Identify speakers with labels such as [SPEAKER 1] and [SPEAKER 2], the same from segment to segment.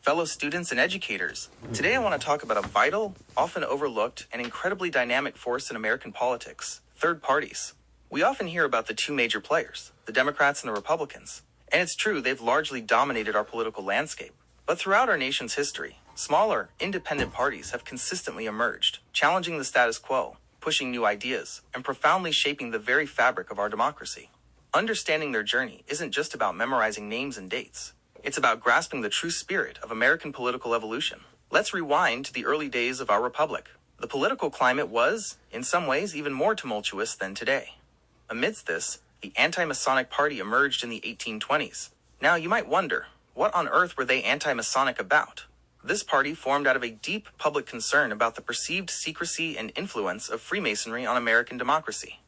[SPEAKER 1] fellow students and educators. Today I want to talk about a vital, often overlooked, and incredibly dynamic force in American politics: third parties. We often hear about the two major players, the Democrats and the Republicans. And it's true, they've largely dominated our political landscape. But throughout our nation's history, smaller, independent parties have consistently emerged, challenging the status quo, pushing new ideas, and profoundly shaping the very fabric of our democracy. Understanding their journey isn't just about memorizing names and dates. It's about grasping the true spirit of American political evolution. Let's rewind to the early days of our republic. The political climate was, in some ways, even more tumultuous than today. Amidst this, the Anti-Masonic Party emerged in the 1820s. Now, you might wonder, what on earth were they anti-Masonic about? This party formed out of a deep public concern about the perceived secrecy and influence of Freemasonry on American democracy.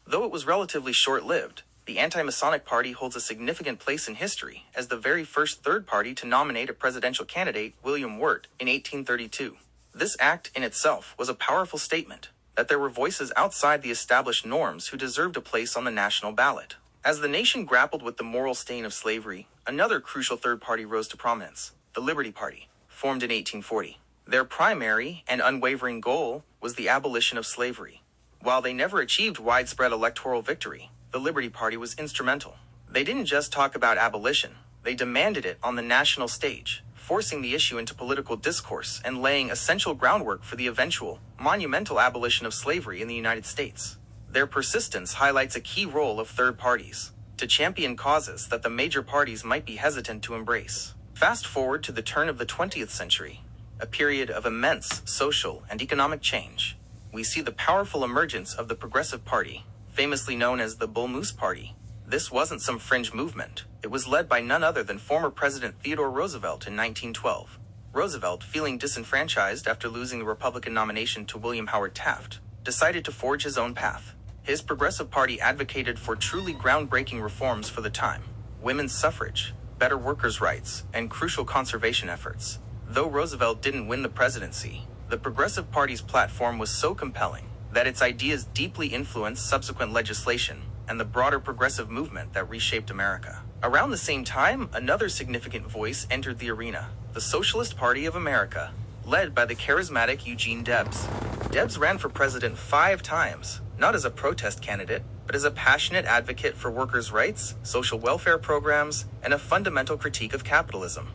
[SPEAKER 1] Though it was relatively short-lived, the Anti-Masonic Party holds a significant place in history as the very first third party to nominate a presidential candidate, William Wirt, in 1832. This act in itself was a powerful statement that there were voices outside the established norms who deserved a place on the national ballot. As the nation grappled with the moral stain of slavery, another crucial third party rose to prominence: the Liberty Party, formed in 1840. Their primary and unwavering goal was the abolition of slavery. While they never achieved widespread electoral victory, the Liberty Party was instrumental. They didn't just talk about abolition, they demanded it on the national stage, forcing the issue into political discourse and laying essential groundwork for the eventual, monumental abolition of slavery in the United States. Their persistence highlights a key role of third parties, to champion causes that the major parties might be hesitant to embrace. Fast forward to the turn of the 20th century, a period of immense social and economic change. We see the powerful emergence of the Progressive Party, famously known as the Bull Moose Party. This wasn't some fringe movement. It was led by none other than former President Theodore Roosevelt in 1912. Roosevelt, feeling disenfranchised after losing the Republican nomination to William Howard Taft, decided to forge his own path. His Progressive Party advocated for truly groundbreaking reforms for the time: women's suffrage, better workers' rights, and crucial conservation efforts. Though Roosevelt didn't win the presidency, the Progressive Party's platform was so compelling that its ideas deeply influenced subsequent legislation and the broader progressive movement that reshaped America. Around the same time, another significant voice entered the arena: the Socialist Party of America, led by the charismatic Eugene Debs. Debs ran for president 5 times, not as a protest candidate, but as a passionate advocate for workers' rights, social welfare programs, and a fundamental critique of capitalism.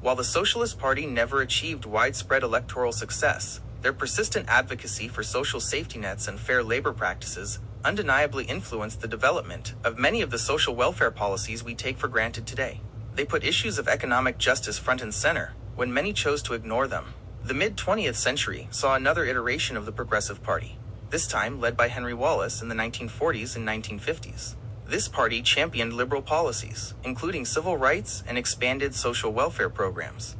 [SPEAKER 1] While the Socialist Party never achieved widespread electoral success, their persistent advocacy for social safety nets and fair labor practices undeniably influenced the development of many of the social welfare policies we take for granted today. They put issues of economic justice front and center when many chose to ignore them. The mid-20th century saw another iteration of the Progressive Party, this time led by Henry Wallace in the 1940s and 1950s. This party championed liberal policies, including civil rights and expanded social welfare programs.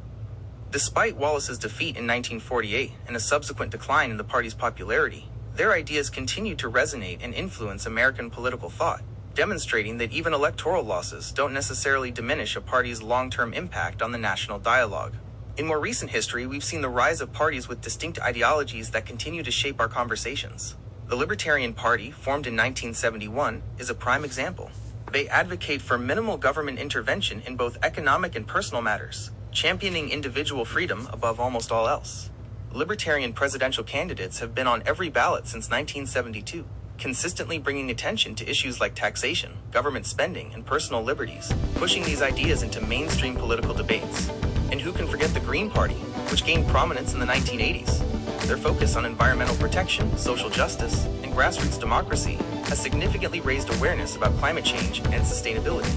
[SPEAKER 1] Despite Wallace's defeat in 1948 and a subsequent decline in the party's popularity, their ideas continued to resonate and influence American political thought, demonstrating that even electoral losses don't necessarily diminish a party's long-term impact on the national dialogue. In more recent history, we've seen the rise of parties with distinct ideologies that continue to shape our conversations. The Libertarian Party, formed in 1971, is a prime example. They advocate for minimal government intervention in both economic and personal matters, championing individual freedom above almost all else. Libertarian presidential candidates have been on every ballot since 1972, consistently bringing attention to issues like taxation, government spending, and personal liberties, pushing these ideas into mainstream political debates. And who can forget the Green Party, which gained prominence in the 1980s? Their focus on environmental protection, social justice, and grassroots democracy has significantly raised awareness about climate change and sustainability.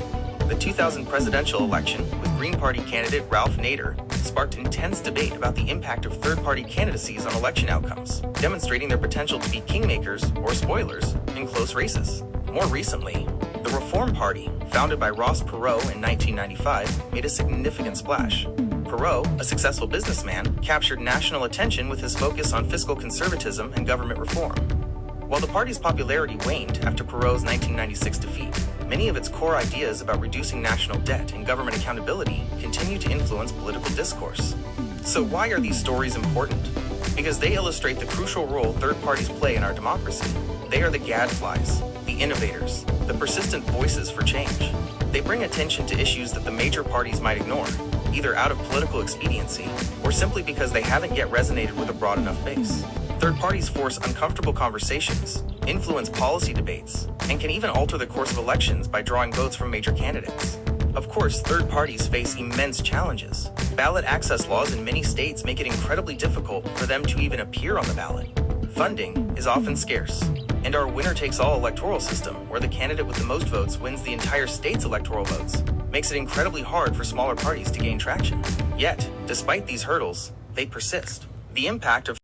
[SPEAKER 1] The 2000 presidential election, with Green Party candidate Ralph Nader, sparked intense debate about the impact of third-party candidacies on election outcomes, demonstrating their potential to be kingmakers or spoilers in close races. More recently, the Reform Party, founded by Ross Perot in 1995, made a significant splash. Perot, a successful businessman, captured national attention with his focus on fiscal conservatism and government reform. While the party's popularity waned after Perot's 1996 defeat, many of its core ideas about reducing national debt and government accountability continue to influence political discourse. So why are these stories important? Because they illustrate the crucial role third parties play in our democracy. They are the gadflies, the innovators, the persistent voices for change. They bring attention to issues that the major parties might ignore, either out of political expediency or simply because they haven't yet resonated with a broad enough base. Third parties force uncomfortable conversations, influence policy debates, and can even alter the course of elections by drawing votes from major candidates. Of course, third parties face immense challenges. Ballot access laws in many states make it incredibly difficult for them to even appear on the ballot. Funding is often scarce, and our winner-takes-all electoral system, where the candidate with the most votes wins the entire state's electoral votes, makes it incredibly hard for smaller parties to gain traction. Yet, despite these hurdles, they persist. The impact of